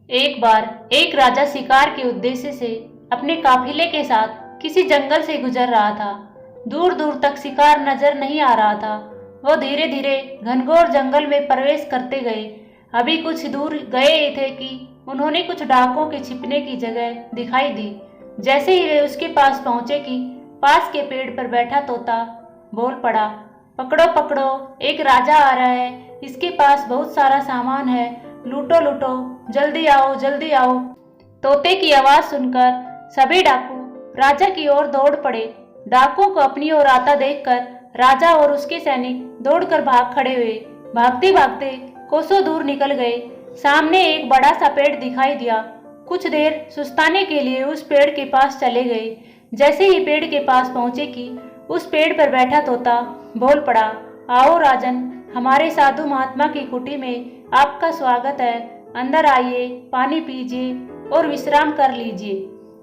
एक बार एक राजा शिकार के उद्देश्य से अपने काफिले के साथ किसी जंगल से गुजर रहा था। दूर दूर तक शिकार नजर नहीं आ रहा था। वो धीरे धीरे घनघोर जंगल में प्रवेश करते गए। अभी कुछ दूर गए थे कि उन्होंने कुछ डाकुओं के छिपने की जगह दिखाई दी। जैसे ही वे उसके पास पहुंचे कि पास के पेड़ पर बैठा तोता बोल पड़ा, पकड़ो पकड़ो, एक राजा आ रहा है, इसके पास बहुत सारा सामान है, लूटो लूटो, जल्दी आओ जल्दी आओ। तोते की आवाज सुनकर सभी डाकू राजा की ओर दौड़ पड़े। डाकुओं को अपनी ओर आता देखकर राजा और उसके सैनिक दौड़कर भाग खड़े हुए। भागते भागते कोसों दूर निकल गए। सामने एक बड़ा सा पेड़ दिखाई दिया। कुछ देर सुस्ताने के लिए उस पेड़ के पास चले गए। जैसे ही पेड़ के पास पहुंचे कि उस पेड़ पर बैठा तोता बोल पड़ा, आओ राजन, हमारे साधु महात्मा की कुटी में आपका स्वागत है। अंदर आइए, पानी पीजिए और विश्राम कर लीजिए।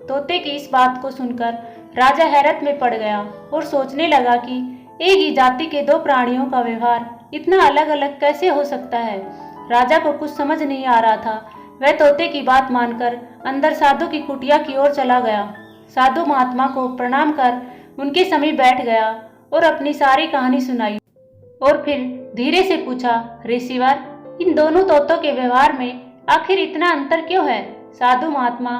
तोते की इस बात को सुनकर राजा हैरत में पड़ गया और सोचने लगा कि एक ही जाति के दो प्राणियों का व्यवहार इतना अलग अलग कैसे हो सकता है। राजा को कुछ समझ नहीं आ रहा था। वह तोते की बात मानकर अंदर साधु की कुटिया की ओर चला गया। साधु महात्मा को प्रणाम कर उनके समीप बैठ गया और अपनी सारी कहानी सुनाई और फिर धीरे से पूछा, ऋषिवर, इन दोनों तोतों के व्यवहार में आखिर इतना अंतर क्यों है? साधु महात्मा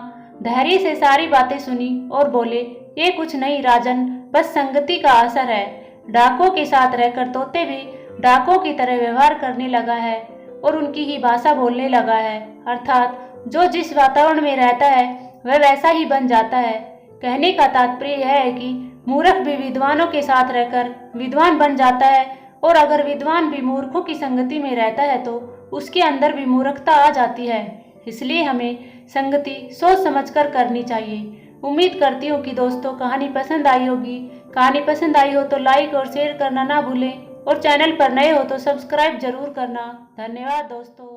धैर्य से सारी बातें सुनी और बोले, ये कुछ नहीं राजन, बस संगति का असर है। डाकों के साथ रहकर तोते भी डाकों की तरह व्यवहार करने लगा है और उनकी ही भाषा बोलने लगा है। अर्थात जो जिस वातावरण में रहता है वह वैसा ही बन जाता है। कहने का तात्पर्य यह है कि मूर्ख भी विद्वानों के साथ रहकर विद्वान बन जाता है और अगर विद्वान भी मूर्खों की संगति में रहता है तो उसके अंदर भी मूर्खता आ जाती है। इसलिए हमें संगति सोच समझकर करनी चाहिए। उम्मीद करती हूँ कि दोस्तों कहानी पसंद आई होगी। कहानी पसंद आई हो तो लाइक और शेयर करना ना भूलें और चैनल पर नए हो तो सब्सक्राइब जरूर करना। धन्यवाद दोस्तों।